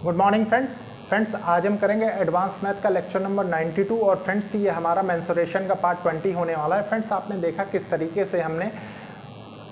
Good morning friends आज हम करेंगे एडवांस मैथ का लेक्चर नंबर 92 और फ्रेंड्स ये हमारा मेंसुरेशन का पार्ट 20 होने वाला है। फ्रेंड्स आपने देखा किस तरीके से हमने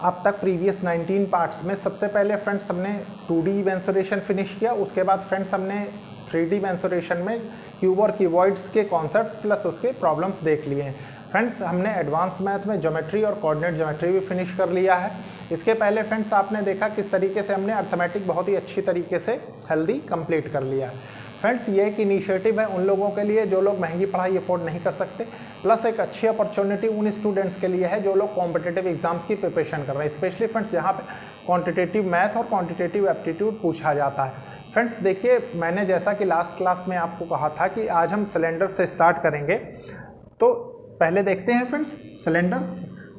अब तक प्रीवियस 19 पार्ट्स में सबसे पहले फ्रेंड्स हमने 2D मेंसुरेशन फिनिश किया, उसके बाद फ्रेंड्स हमने 3D मेंसुरेशन में क्यूब और क्यूबॉइड्स के कॉन्सेप्ट्स प्लस उसके प्रॉब्लम्स देख लिए हैं। फ्रेंड्स हमने एडवांस मैथ में ज्योमेट्री और कोऑर्डिनेट ज्योमेट्री भी फिनिश कर लिया है। इसके पहले फ्रेंड्स आपने देखा किस तरीके से हमने अर्थमेटिक बहुत ही अच्छी तरीके से हेल्दी कंप्लीट कर लिया है। फ्रेंड्स ये एक इनिशिएटिव है उन लोगों के लिए जो लोग महंगी पढ़ाई अफोर्ड नहीं कर सकते, प्लस एक अच्छी अपॉर्चुनिटी उन स्टूडेंट्स के लिए है जो लोग कॉम्पिटिटिव एग्जाम्स की प्रिपरेशन कर रहे हैं, स्पेशली फ्रेंड्स जहाँ पे क्वांटिटेटिव मैथ और क्वांटिटेटिव एप्टीट्यूड पूछा जाता है। फ्रेंड्स देखिए, मैंने जैसा कि लास्ट क्लास में आपको कहा था कि आज हम सिलेंडर से स्टार्ट करेंगे, तो पहले देखते हैं फ्रेंड्स सिलेंडर।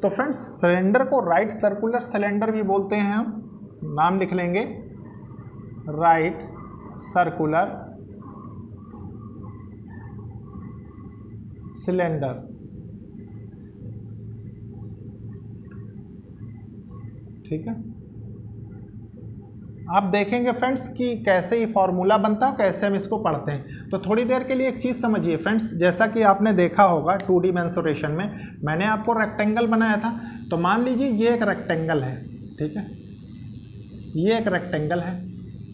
तो फ्रेंड्स सिलेंडर को राइट सर्कुलर सिलेंडर भी बोलते हैं, हम नाम लिख लेंगे राइट सर्कुलर सिलेंडर। ठीक है, आप देखेंगे फ्रेंड्स कि कैसे ये फॉर्मूला बनता है, कैसे हम इसको पढ़ते हैं। तो थोड़ी देर के लिए एक चीज़ समझिए फ्रेंड्स, जैसा कि आपने देखा होगा 2D मेंसुरेशन में मैंने आपको रेक्टेंगल बनाया था। तो मान लीजिए ये एक रेक्टेंगल है, ठीक है, ये एक रेक्टेंगल है,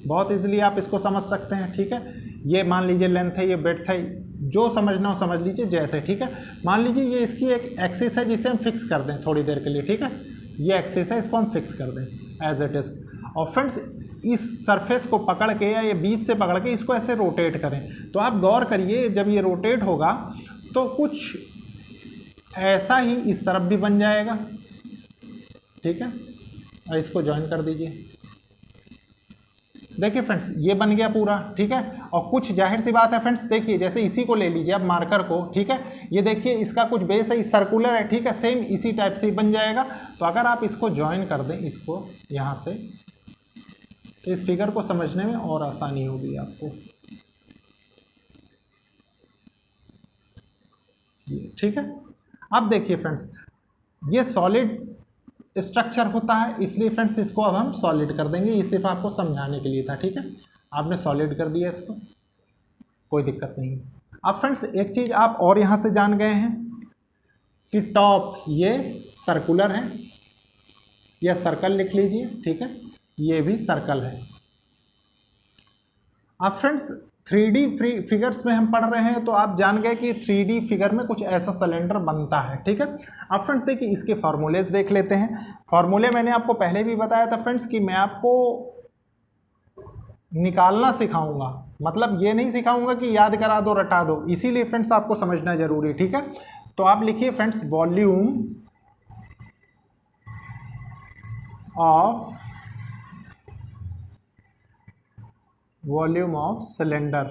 बहुत इजीली आप इसको समझ सकते हैं। ठीक है, ये मान लीजिए लेंथ है, ये ब्रेड्थ है, जो समझना हो समझ लीजिए जैसे। ठीक है, मान लीजिए ये इसकी एक एक्सिस है जिसे हम फिक्स कर दें थोड़ी देर के लिए। ठीक है, ये एक्सिस है, इसको हम फिक्स कर दें एज इट इज़। और फ्रेंड्स इस सरफेस को पकड़ के या ये बीच से पकड़ के इसको ऐसे रोटेट करें। तो आप गौर करिए, जब ये रोटेट होगा तो कुछ ऐसा ही इस तरफ भी बन जाएगा। ठीक है, और इसको ज्वाइन कर दीजिए। देखिए फ्रेंड्स ये बन गया पूरा। ठीक है, और कुछ जाहिर सी बात है फ्रेंड्स, देखिए जैसे इसी को ले लीजिए आप मार्कर को। ठीक है, ये देखिए इसका कुछ बेस है, सर्कुलर है। ठीक है, सेम इसी टाइप से ही बन जाएगा। तो अगर आप इसको ज्वाइन कर दें, इसको यहाँ से, तो इस फिगर को समझने में और आसानी होगी आपको। ठीक है, अब देखिए फ्रेंड्स ये सॉलिड स्ट्रक्चर होता है, इसलिए फ्रेंड्स इसको अब हम सॉलिड कर देंगे। ये सिर्फ आपको समझाने के लिए था। ठीक है, आपने सॉलिड कर दिया इसको, कोई दिक्कत नहीं। अब फ्रेंड्स एक चीज़ आप और यहाँ से जान गए हैं कि टॉप ये सर्कुलर है, या सर्कल लिख लीजिए। ठीक है, ये भी सर्कल है। अब फ्रेंड्स 3D फिगर्स में हम पढ़ रहे हैं, तो आप जान गए कि 3D फिगर में कुछ ऐसा सिलेंडर बनता है। ठीक है, अब फ्रेंड्स देखिए इसके फार्मूलेज देख लेते हैं। फार्मूले मैंने आपको पहले भी बताया था फ्रेंड्स कि मैं आपको निकालना सिखाऊंगा, मतलब ये नहीं सिखाऊंगा कि याद करा दो रटा दो, इसीलिए फ्रेंड्स आपको समझना जरूरी है। ठीक है, तो आप लिखिए friends volume of cylinder.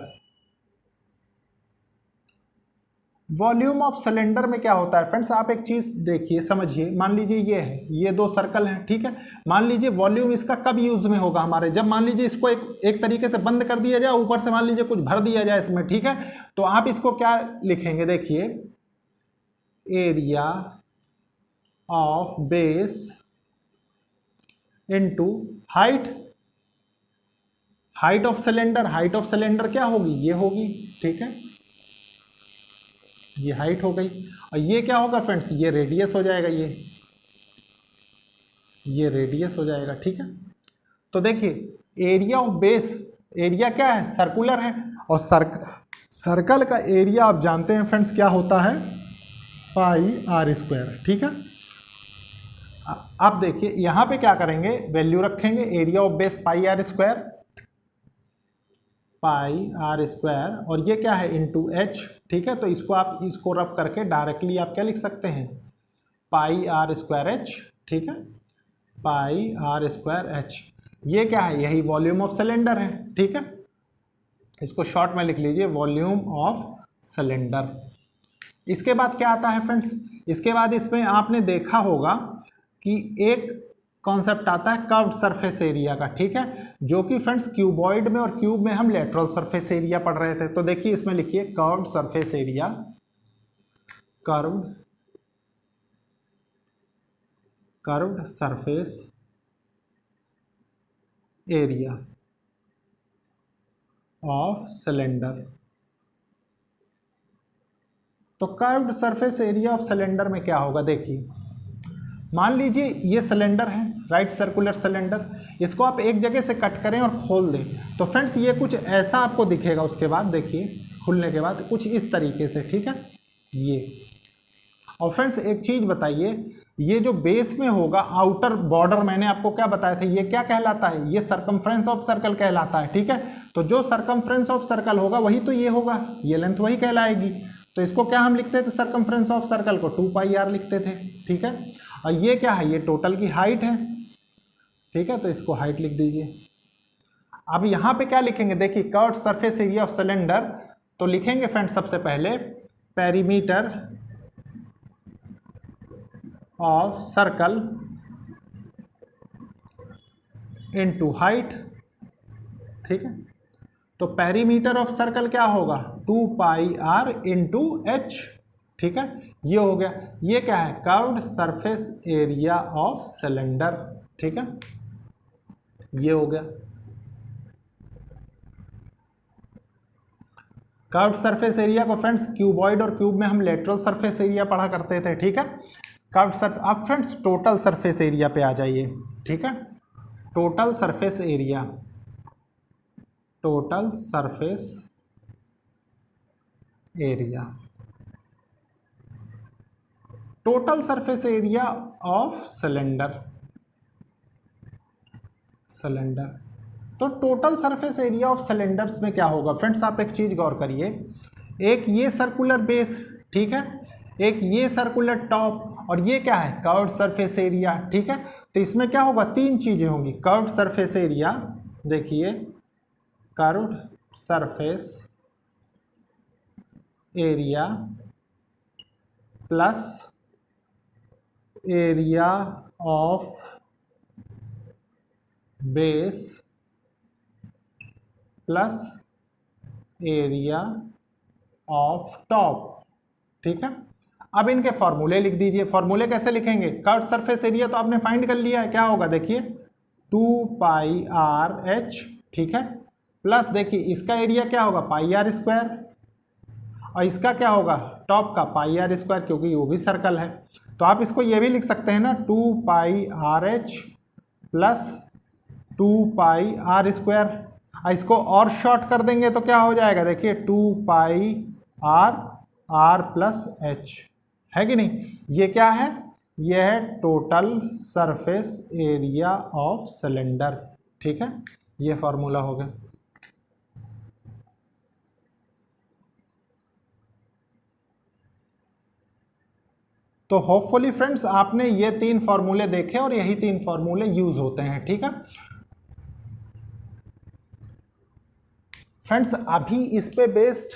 Volume of cylinder में क्या होता है फ्रेंड्स, आप एक चीज देखिए समझिए। मान लीजिए ये है, ये दो सर्कल हैं। ठीक है, मान लीजिए वॉल्यूम इसका कब यूज में होगा हमारे, जब मान लीजिए इसको एक तरीके से बंद कर दिया जाए, ऊपर से मान लीजिए कुछ भर दिया जाए इसमें। ठीक है, तो आप इसको क्या लिखेंगे, देखिए area of base into height of cylinder. Height of cylinder क्या होगी, ये होगी। ठीक है, ये हाइट हो गई, और ये क्या होगा फ्रेंड्स, ये रेडियस हो जाएगा, ये रेडियस हो जाएगा। ठीक है, तो देखिए एरिया ऑफ बेस, एरिया क्या है, सर्कुलर है, और सर्कल का एरिया आप जानते हैं फ्रेंड्स क्या होता है, पाई आर स्क्वायर। ठीक है, आप देखिए यहां पे क्या करेंगे, वैल्यू रखेंगे area of base pi r square, और ये क्या है इनटू एच। ठीक है, तो इसको आप इसको रफ करके डायरेक्टली आप क्या लिख सकते हैं, पाई आर स्क्वायर एच। ठीक है, पाई आर स्क्वायर एच, ये क्या है, यही वॉल्यूम ऑफ सिलेंडर है। ठीक है, इसको शॉर्ट में लिख लीजिए वॉल्यूम ऑफ सिलेंडर। इसके बाद क्या आता है फ्रेंड्स, इसके बाद इसमें आपने देखा होगा कि एक कॉन्सेप्ट आता है कर्व्ड सरफेस एरिया का। ठीक है, जो कि फ्रेंड्स क्यूबॉइड में और क्यूब में हम लेटरल सरफेस एरिया पढ़ रहे थे। तो देखिए इसमें लिखिए curved surface area, curved surface area. Of cylinder. तो curved surface area of cylinder में क्या होगा, देखिए मान लीजिए ये सिलेंडर है, राइट सर्कुलर सिलेंडर, इसको आप एक जगह से कट करें और खोल दें तो फ्रेंड्स ये कुछ ऐसा आपको दिखेगा। उसके बाद देखिए खुलने के बाद कुछ इस तरीके से, ठीक है ये। और फ्रेंड्स एक चीज़ बताइए, ये जो बेस में होगा आउटर बॉर्डर, मैंने आपको क्या बताया था, ये क्या कहलाता है, ये सरकमफ्रेंस ऑफ सर्कल कहलाता है, ठीक है। तो जो सरकमफ्रेंस ऑफ सर्कल होगा वही तो ये होगा, ये लेंथ वही कहलाएगी। तो इसको क्या हम लिखते थे, सरकमफ्रेंस ऑफ सर्कल को 2πr लिखते थे, ठीक है। और ये क्या है, ये टोटल की हाइट है, ठीक है, तो इसको हाइट लिख दीजिए। अब यहाँ पे क्या लिखेंगे, देखिए curved surface area of cylinder, तो लिखेंगे फ्रेंड्स सबसे पहले perimeter of circle into height, ठीक है। तो पेरीमीटर ऑफ सर्कल क्या होगा, 2πr इंटू h, ठीक है, ये हो गया। ये क्या है, curved surface area of cylinder, ठीक है, ये हो गया। कर्व्ड सरफेस एरिया को फ्रेंड्स क्यूबॉइड और क्यूब में हम लेटरल सरफेस एरिया पढ़ा करते थे, ठीक है। कर्व्ड सरफेस, अब फ्रेंड्स टोटल सरफेस एरिया पे आ जाइए, ठीक है। Total surface area, total surface area, total surface area of cylinder, cylinder. तो total surface area of cylinders में क्या होगा फ्रेंड्स, आप एक चीज गौर करिए, एक ये सर्कुलर बेस, ठीक है, एक ये सर्कुलर टॉप, और ये क्या है, कर्व्ड सरफेस एरिया, ठीक है। तो इसमें क्या होगा, तीन चीजें होंगी, कर्व्ड सरफेस एरिया, देखिए curved surface area plus area of base plus area of top, ठीक है। अब इनके फॉर्मूले लिख दीजिए। फॉर्मूले कैसे लिखेंगे, कर्व्ड सरफेस एरिया तो आपने फाइंड कर लिया है, क्या होगा देखिए 2πrh, ठीक है, प्लस देखिए इसका एरिया क्या होगा πr², और इसका क्या होगा टॉप का πr², क्योंकि वो भी सर्कल है। तो आप इसको ये भी लिख सकते हैं ना, 2πrh प्लस 2πr²। इसको और शॉर्ट कर देंगे तो क्या हो जाएगा, देखिए 2πr प्लस h, है कि नहीं। ये क्या है, ये है total surface area of cylinder, ठीक है, ये फॉर्मूला हो गया। तो होपफुली फ्रेंड्स आपने ये तीन फॉर्मूले देखे और यही तीन फॉर्मूले यूज होते हैं, ठीक है फ्रेंड्स। अभी इस पे बेस्ड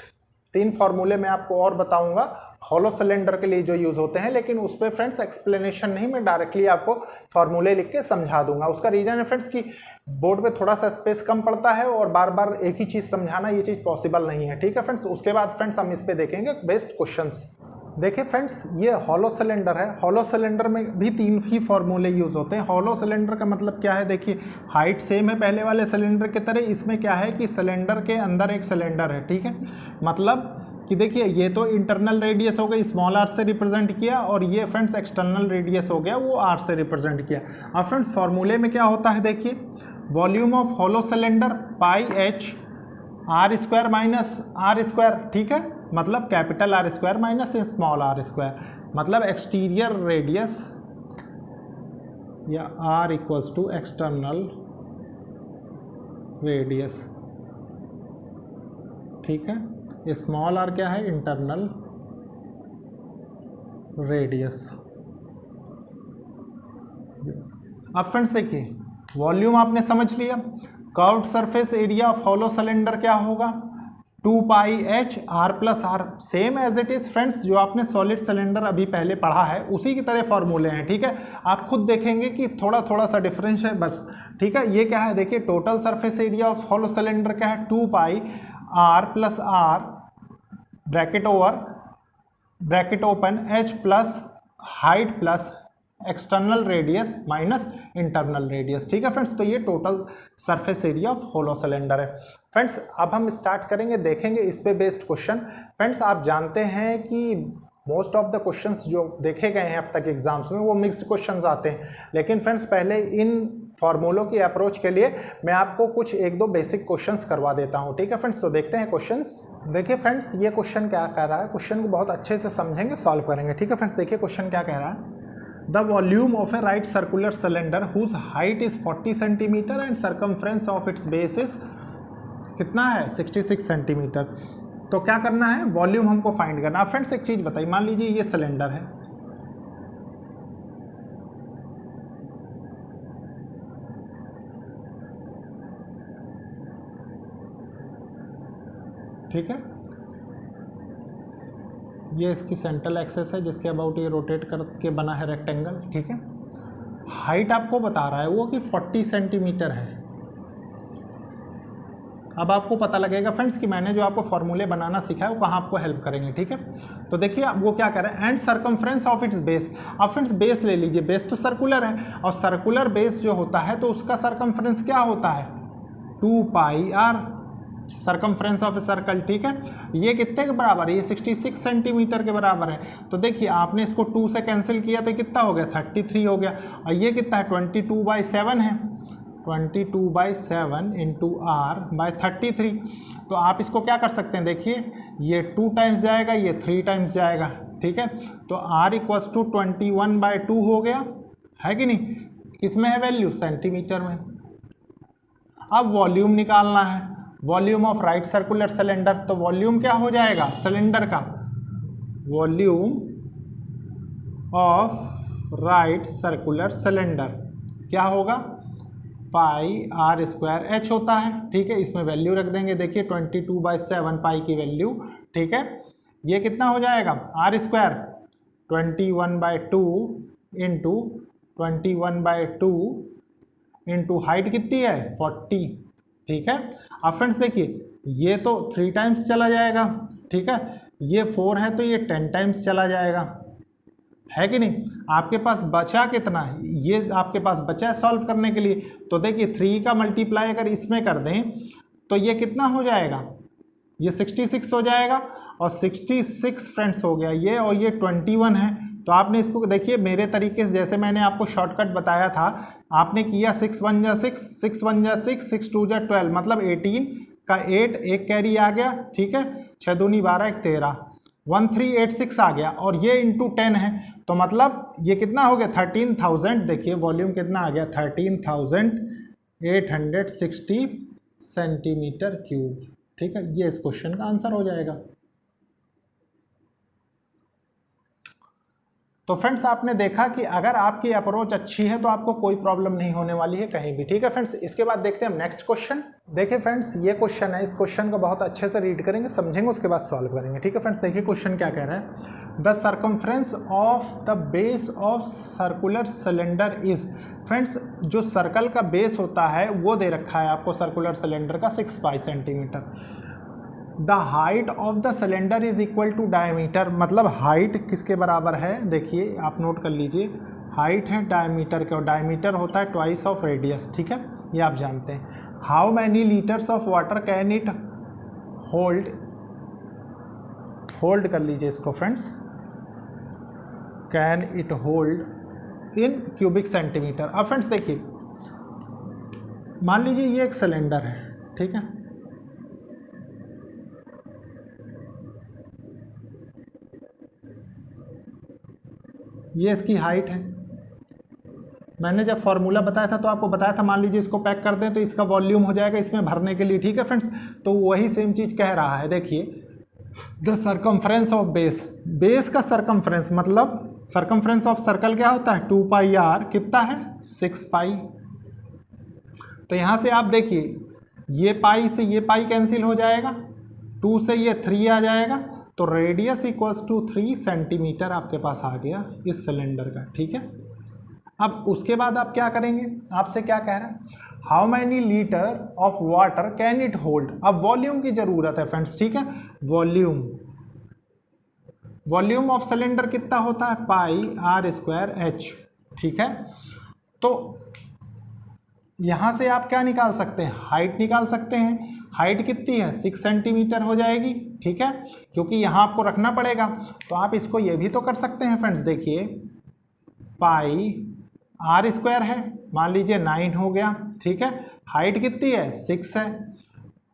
तीन फॉर्मूले मैं आपको और बताऊंगा हॉलो सिलेंडर के लिए जो यूज होते हैं, लेकिन उस पर फ्रेंड्स एक्सप्लेनेशन नहीं, मैं डायरेक्टली आपको फॉर्मूले लिख के समझा दूंगा। उसका रीजन है फ्रेंड्स कि बोर्ड पे थोड़ा सा स्पेस कम पड़ता है और बार बार एक ही चीज समझाना ये चीज पॉसिबल नहीं है, ठीक है फ्रेंड्स। उसके बाद फ्रेंड्स हम इस पे देखेंगे बेस्ड क्वेश्चंस। देखिए फ्रेंड्स ये हॉलो सिलेंडर है, हॉलो सिलेंडर में भी तीन ही फॉर्मूले यूज होते हैं। हॉलो सिलेंडर का मतलब क्या है, देखिए हाइट सेम है पहले वाले सिलेंडर की तरह, इसमें क्या है कि सिलेंडर के अंदर एक सिलेंडर है, ठीक है। मतलब कि देखिए ये तो इंटरनल रेडियस हो गई, स्मॉल आर से रिप्रेजेंट किया, और ये फ्रेंड्स एक्सटर्नल रेडियस हो गया, वो आर से रिप्रेजेंट किया। अब फ्रेंड्स फॉर्मूले में क्या होता है, देखिए volume of hollow cylinder πh r² minus r², ठीक है, मतलब capital R² minus small r², मतलब एक्सटीरियर रेडियस या r equals to external radius, ठीक है। स्मॉल r क्या है, इंटरनल रेडियस। अब फ्रेंड्स देखिए वॉल्यूम आपने समझ लिया, curved surface area of hollow cylinder क्या होगा 2πh r plus r, same as it is friends जो आपने सॉलिड सिलेंडर अभी पहले पढ़ा है उसी की तरह फॉर्मूले हैं, ठीक है। आप खुद देखेंगे कि थोड़ा थोड़ा सा डिफरेंस है बस, ठीक है। ये क्या है, देखिए total surface area of hollow cylinder क्या है 2πr plus r bracket over bracket open h plus height plus external radius minus internal radius. ठीक है फ्रेंड्स, तो ये total surface area of hollow cylinder है। फ्रेंड्स अब हम स्टार्ट करेंगे, देखेंगे इस पे बेस्ड क्वेश्चन। फ्रेंड्स आप जानते हैं कि मोस्ट ऑफ द क्वेश्चंस जो देखे गए हैं अब तक एग्जाम्स में वो मिक्स्ड क्वेश्चंस आते हैं, लेकिन फ्रेंड्स पहले इन फॉर्मूलों की अप्रोच के लिए मैं आपको कुछ एक दो बेसिक क्वेश्चंस करवा देता हूं। ठीक है फ्रेंड्स, तो देखते हैं क्वेश्चंस। देखिए फ्रेंड्स ये क्वेश्चन क्या कह रहा है, क्वेश्चन को बहुत अच्छे से समझेंगे, सॉल्व करेंगे। ठीक है फ्रेंड्स, देखिए क्वेश्चन क्या कह रहा है। The volume of a right circular cylinder whose height is 40 centimetre and circumference of its base is कितना है 66 सेंटीमीटर। तो क्या करना है, वॉल्यूम हमको फाइंड करना है। फ्रेंड्स एक चीज बताइए, मान लीजिए ये सिलेंडर है, ठीक है, ये इसकी सेंट्रल एक्सेस है जिसके अबाउट ये रोटेट करके बना है रेक्टेंगल। ठीक है, हाइट आपको बता रहा है वो कि 40 सेंटीमीटर है। अब आपको पता लगेगा फ्रेंड्स कि मैंने जो आपको फॉर्मूले बनाना सिखाया वो कहाँ आपको हेल्प करेंगे। ठीक है, तो देखिए अब वो क्या कर रहे हैं, and circumference of its base. अब फ्रेंड्स बेस ले लीजिए, बेस तो सर्कुलर है और सर्कुलर बेस जो होता है तो उसका सर्कमफ्रेंस क्या होता है 2 pi r, circumference of a circle. ठीक है, ये कितने के बराबर है, ये 66 सेंटीमीटर के बराबर है। तो देखिए आपने इसको 2 से कैंसिल किया तो कितना हो गया 33 हो गया, और ये कितना है 22/7 है, 22/7 इंटू आर बाय 33। तो आप इसको क्या कर सकते हैं, देखिए ये 2 टाइम्स जाएगा, ये 3 टाइम्स जाएगा। ठीक है, तो r इक्वल्स टू 21/2 हो गया, है कि नहीं। किसमें है वैल्यू, सेंटीमीटर में। अब वॉल्यूम निकालना है, volume of right circular cylinder. तो वॉल्यूम क्या हो जाएगा सिलेंडर का, volume of right circular cylinder क्या होगा, पाई आर स्क्वायर एच होता है। ठीक है, इसमें वैल्यू रख देंगे, देखिए 22/7 पाई की वैल्यू। ठीक है, ये कितना हो जाएगा r square 21/2 into 21/2 into height कितनी है 40। ठीक है, अब फ्रेंड्स देखिए ये तो 3 टाइम्स चला जाएगा। ठीक है, ये 4 है तो ये 10 टाइम्स चला जाएगा, है कि नहीं। आपके पास बचा कितना, ये आपके पास बचा है सॉल्व करने के लिए। तो देखिए 3 का मल्टीप्लाई अगर इसमें कर दें तो ये कितना हो जाएगा, ये 66 हो जाएगा, और 66 फ्रेंड्स हो गया ये, और ये 21 है। तो आपने इसको देखिए मेरे तरीके से, जैसे मैंने आपको शॉर्टकट बताया था, आपने किया 6 1 जा 6, 6 1 जा 6, 6 2 जा 12, मतलब 18 का 8, एक कैरी आ गया। ठीक है, 6 दूनी 12, 1 13, 1386 आ गया, और ये इंटू 10 है, तो मतलब ये कितना हो गया 13,000। देखिए वॉल्यूम कितना आ गया 13,860 सेंटीमीटर क्यूब। ठीक है, ये इस क्वेश्चन का आंसर हो जाएगा। तो फ्रेंड्स आपने देखा कि अगर आपकी अप्रोच अच्छी है तो आपको कोई प्रॉब्लम नहीं होने वाली है कहीं भी। ठीक है फ्रेंड्स, इसके बाद देखते हैं हम नेक्स्ट क्वेश्चन। देखिए फ्रेंड्स ये क्वेश्चन है, इस क्वेश्चन को बहुत अच्छे से रीड करेंगे, समझेंगे, उसके बाद सॉल्व करेंगे। ठीक है फ्रेंड्स, देखिए क्वेश्चन क्या कह रहा है, the circumference of the base of circular cylinder is. Friends जो सर्कल का बेस होता है वो दे रखा है आपको सर्कुलर सिलेंडर का 6 pi centimetre. The height of the cylinder is equal to diameter, मतलब हाइट किसके बराबर है, देखिए आप नोट कर लीजिए, हाइट है डायमीटर के, और डायमीटर होता है ट्वाइस ऑफ रेडियस। ठीक है, ये आप जानते हैं। How many litres of water can it hold, hold कर लीजिए इसको friends, can it hold in cubic centimetre. अब फ्रेंड्स देखिए मान लीजिए ये एक सिलेंडर है, ठीक है, ये इसकी हाइट है। मैंने जब फॉर्मूला बताया था तो आपको बताया था, मान लीजिए इसको पैक कर दें तो इसका वॉल्यूम हो जाएगा इसमें भरने के लिए। ठीक है फ्रेंड्स, तो वही सेम चीज़ कह रहा है। देखिए the circumference of base, base का सर्कमफ्रेंस मतलब सर्कमफ्रेंस ऑफ सर्कल क्या होता है 2 पाई आर, कितना है 6 पाई। तो यहाँ से आप देखिए ये पाई से ये पाई कैंसिल हो जाएगा, 2 से ये 3 आ जाएगा, तो रेडियस इक्वल्स टू 3 सेंटीमीटर आपके पास आ गया इस सिलेंडर का। ठीक है, अब उसके बाद आप क्या करेंगे, आपसे क्या कह रहा है, how many litre of water can it hold. अब वॉल्यूम की जरूरत है फ्रेंड्स। ठीक है, वॉल्यूम, वॉल्यूम ऑफ सिलेंडर कितना होता है पाई आर स्क्वायर एच। ठीक है। तो यहाँ से आप क्या निकाल सकते हैं, हाइट निकाल सकते हैं। हाइट कितनी है, 6 सेंटीमीटर हो जाएगी, ठीक है, क्योंकि यहाँ आपको रखना पड़ेगा। तो आप इसको ये भी तो कर सकते हैं फ्रेंड्स, देखिए पाई आर स्क्वायर है, मान लीजिए 9 हो गया, ठीक है। हाइट कितनी है, 6 है,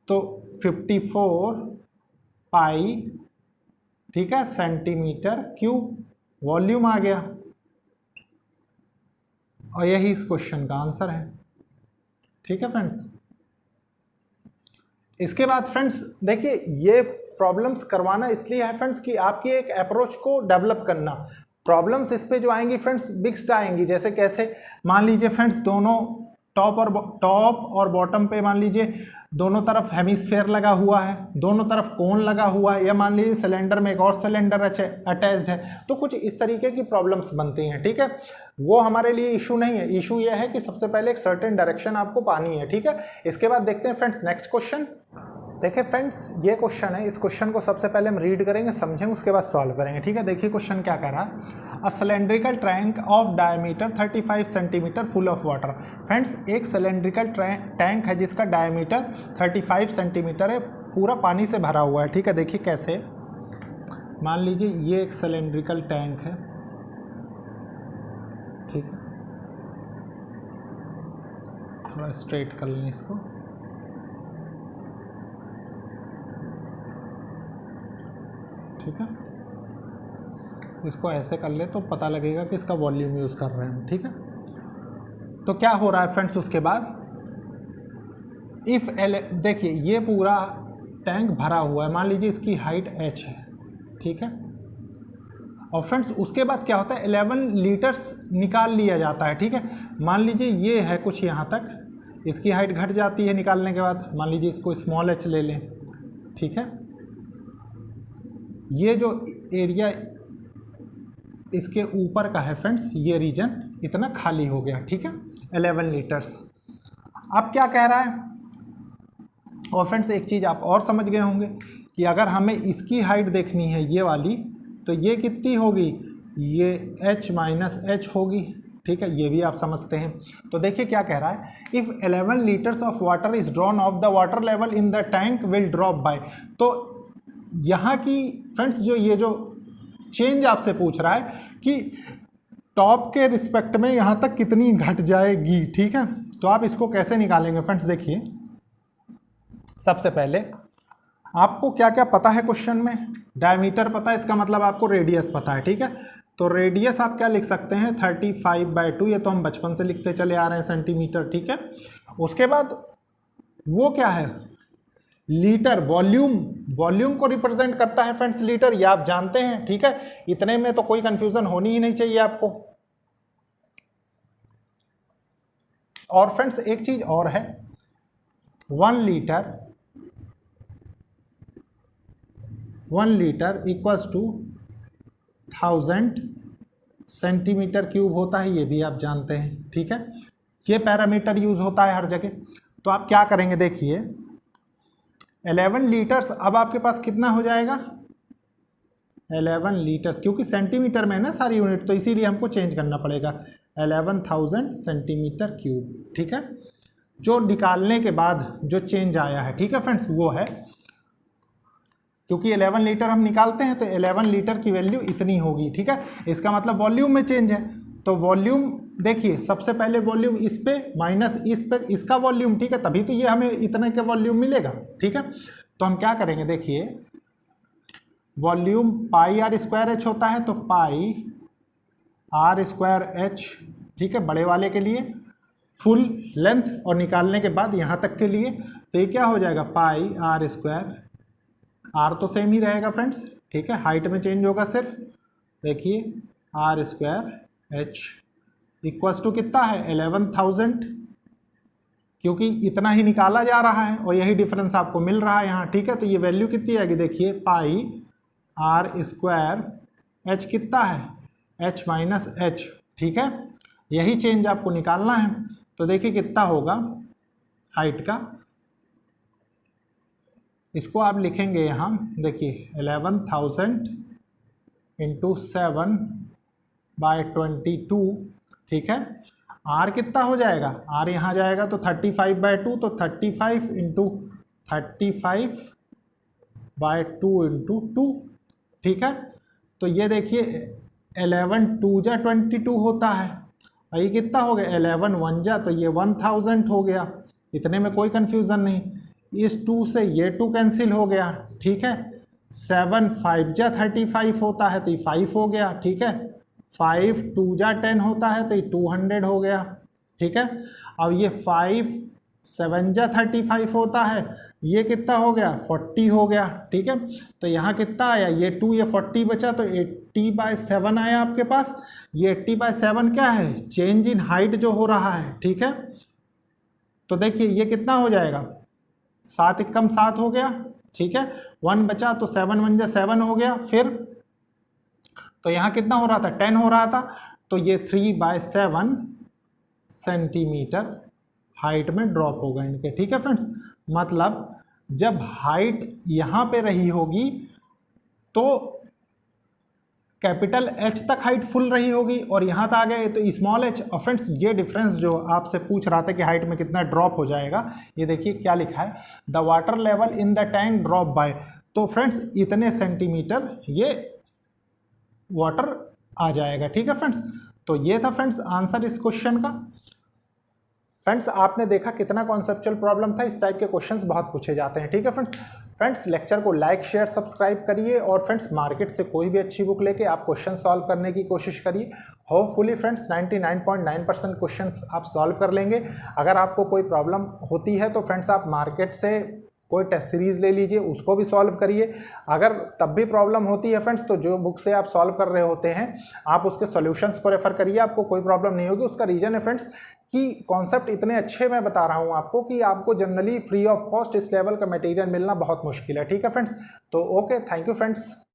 तो 54 पाई, ठीक है, सेंटीमीटर क्यूब वॉल्यूम आ गया। और यही इस क्वेश्चन का आंसर है, ठीक है फ्रेंड्स। इसके बाद फ्रेंड्स देखिए, ये प्रॉब्लम्स करवाना इसलिए है फ्रेंड्स कि आपकी एक अप्रोच को डेवलप करना। प्रॉब्लम्स इस पे जो आएंगी फ्रेंड्स मिक्स्ड आएंगी। जैसे कैसे, मान लीजिए फ्रेंड्स दोनों टॉप और बॉटम पे मान लीजिए दोनों तरफ हेमिस्फेयर लगा हुआ है, दोनों तरफ कोन लगा हुआ है, या मान लीजिए सिलेंडर में एक और सिलेंडर अटैच्ड है, तो कुछ इस तरीके की प्रॉब्लम्स बनती हैं, ठीक है। वो हमारे लिए इशू नहीं है। इशू ये है कि सबसे पहले एक सर्टेन डायरेक्शन आपको पानी है, ठीक है। इसके बाद देखते हैं फ्रेंड्स नेक्स्ट क्वेश्चन। देखिए फ्रेंड्स, ये क्वेश्चन है, इस क्वेश्चन को सबसे पहले हम रीड करेंगे, समझेंगे, उसके बाद सॉल्व करेंगे, ठीक है। देखिए क्वेश्चन क्या कह रहा है, a cylindrical tank of diameter 35 centimetre full of water. Friends एक सिलेंड्रिकल टैंक है जिसका डायमीटर 35 सेंटीमीटर है, पूरा पानी से भरा हुआ है, ठीक है। देखिए कैसे, मान लीजिए ये एक सिलेंड्रिकल टैंक है, ठीक है, थोड़ा स्ट्रेट कर लें इसको, ठीक है। इसको ऐसे कर ले तो पता लगेगा कि इसका वॉल्यूम यूज़ कर रहे हैं, ठीक है। तो क्या हो रहा है फ्रेंड्स, उसके बाद इफ़ देखिए ये पूरा टैंक भरा हुआ है, मान लीजिए इसकी हाइट h है, ठीक है। और फ्रेंड्स उसके बाद क्या होता है, 11 लीटर्स निकाल लिया जाता है, ठीक है। मान लीजिए ये है कुछ यहाँ तक, इसकी हाइट घट जाती है निकालने के बाद, मान लीजिए इसको स्मॉल h ले लें, ठीक है। ये जो एरिया इसके ऊपर का है फ्रेंड्स, ये रीजन इतना खाली हो गया, ठीक है, 11 लीटर्स। अब क्या कह रहा है, और फ्रेंड्स एक चीज़ आप और समझ गए होंगे कि अगर हमें इसकी हाइट देखनी है ये वाली, तो ये कितनी होगी, ये h माइनस h होगी, ठीक है, ये भी आप समझते हैं। तो देखिए क्या कह रहा है, if 11 litres of water is drawn of the water level in the tank will drop by. तो यहाँ की फ्रेंड्स जो ये जो चेंज आपसे पूछ रहा है कि टॉप के रिस्पेक्ट में यहाँ तक कितनी घट जाएगी, ठीक है। तो आप इसको कैसे निकालेंगे फ्रेंड्स, देखिए सबसे पहले आपको क्या क्या पता है क्वेश्चन में, डायमीटर पता है, इसका मतलब आपको रेडियस पता है, ठीक है। तो रेडियस आप क्या लिख सकते हैं, 35/2, ये तो हम बचपन से लिखते चले आ रहे हैं सेंटीमीटर, ठीक है। उसके बाद वो क्या है, लीटर, वॉल्यूम को रिप्रेजेंट करता है फ्रेंड्स लीटर, ये आप जानते हैं, ठीक है। इतने में तो कोई कंफ्यूजन होनी ही नहीं चाहिए आपको। और फ्रेंड्स एक चीज और है, 1 litre equals to 1000 centimetre cube होता है, ये भी आप जानते हैं, ठीक है। ये पैरामीटर यूज होता है हर जगह। तो आप क्या करेंगे, देखिए 11 लीटर्स, अब आपके पास कितना हो जाएगा, 11 लीटर्स, क्योंकि सेंटीमीटर में है ना सारी यूनिट, तो इसीलिए हमको चेंज करना पड़ेगा, 11,000 सेंटीमीटर क्यूब, ठीक है। जो निकालने के बाद जो चेंज आया है, ठीक है फ्रेंड्स, वो है, क्योंकि 11 लीटर हम निकालते हैं तो 11 लीटर की वैल्यू इतनी होगी, ठीक है। इसका मतलब वॉल्यूम में चेंज है, तो वॉल्यूम देखिए सबसे पहले वॉल्यूम इस पे माइनस इस पे, इसका वॉल्यूम, ठीक है, तभी तो ये हमें इतने का वॉल्यूम मिलेगा, ठीक है। तो हम क्या करेंगे, देखिए volume pi r square h होता है, तो पाई आर स्क्वायर एच, ठीक है, बड़े वाले के लिए फुल लेंथ, और निकालने के बाद यहाँ तक के लिए, तो ये क्या हो जाएगा, पाई आर स्क्वायर, आर तो सेम ही रहेगा फ्रेंड्स, ठीक है, हाइट में चेंज होगा सिर्फ, देखिए r square h equals to कितना है, 11,000, क्योंकि इतना ही निकाला जा रहा है और यही डिफरेंस आपको मिल रहा है यहाँ, ठीक है। तो ये वैल्यू कितनी आएगी, देखिए पाई आर स्क्वायर एच कितना है, एच माइनस एच, ठीक है, यही चेंज आपको निकालना है। तो देखिए कितना होगा हाइट का, इसको आप लिखेंगे यहाँ, देखिए 11,000 × 7/22 ठीक है। आर कितना हो जाएगा, आर यहाँ जाएगा तो 35/2, तो 35 इंटू 35/2 इंटू 2, ठीक है। तो ये देखिए 11 2 जा 22 होता है, और ये कितना हो गया 11 1 जा, तो ये 1000 हो गया। इतने में कोई कंफ्यूजन नहीं। इस 2 से ये 2 कैंसिल हो गया, ठीक है। 7 5 जा 35 होता है, तो ये 5 हो गया, ठीक है। 5 2 जा 10 होता है, तो ये 200 हो गया, ठीक है। अब ये 5 7 जा 35 होता है, ये कितना हो गया 40 हो गया, ठीक है। तो यहाँ कितना आया, ये 2 ये 40 बचा, तो 80/7 आया आपके पास। ये 80/7 क्या है, चेंज इन हाइट जो हो रहा है, ठीक है। तो देखिए ये कितना हो जाएगा, 7 कम 7 हो गया, ठीक है। 1 बचा, तो 7 1 जा 7 हो गया। फिर तो यहाँ कितना हो रहा था 10 हो रहा था, तो ये 3/7 सेंटीमीटर हाइट में ड्रॉप होगा इनके, ठीक है फ्रेंड्स। मतलब जब हाइट यहाँ पे रही होगी तो कैपिटल एच तक हाइट फुल रही होगी, और यहाँ तक आ गए तो स्मॉल एच। और फ्रेंड्स ये डिफरेंस जो आपसे पूछ रहा था कि हाइट में कितना ड्रॉप हो जाएगा, ये देखिए क्या लिखा है, the water level in the tank drop by. तो फ्रेंड्स इतने सेंटीमीटर ये वाटर आ जाएगा, ठीक है फ्रेंड्स। तो ये था फ्रेंड्स आंसर इस क्वेश्चन का। फ्रेंड्स आपने देखा कितना कॉन्सेप्चुअल प्रॉब्लम था, इस टाइप के क्वेश्चंस बहुत पूछे जाते हैं, ठीक है फ्रेंड्स। फ्रेंड्स लेक्चर को लाइक शेयर सब्सक्राइब करिए, और फ्रेंड्स मार्केट से कोई भी अच्छी बुक लेके आप क्वेश्चन सॉल्व करने की कोशिश करिए। होपफुली फ्रेंड्स 99.9% क्वेश्चंस आप सॉल्व कर लेंगे। अगर आपको कोई प्रॉब्लम होती है तो फ्रेंड्स आप मार्केट से कोई टेस्ट सीरीज ले लीजिए, उसको भी सॉल्व करिए। अगर तब भी प्रॉब्लम होती है फ्रेंड्स, तो जो बुक से आप सॉल्व कर रहे होते हैं आप उसके सॉल्यूशंस को रेफर करिए, आपको कोई प्रॉब्लम नहीं होगी। उसका रीजन है फ्रेंड्स कि कॉन्सेप्ट इतने अच्छे मैं बता रहा हूं आपको कि आपको जनरली फ्री ऑफ कॉस्ट इस लेवल का मटेरियल मिलना बहुत मुश्किल है, ठीक है फ्रेंड्स। तो ओके, थैंक यू फ्रेंड्स।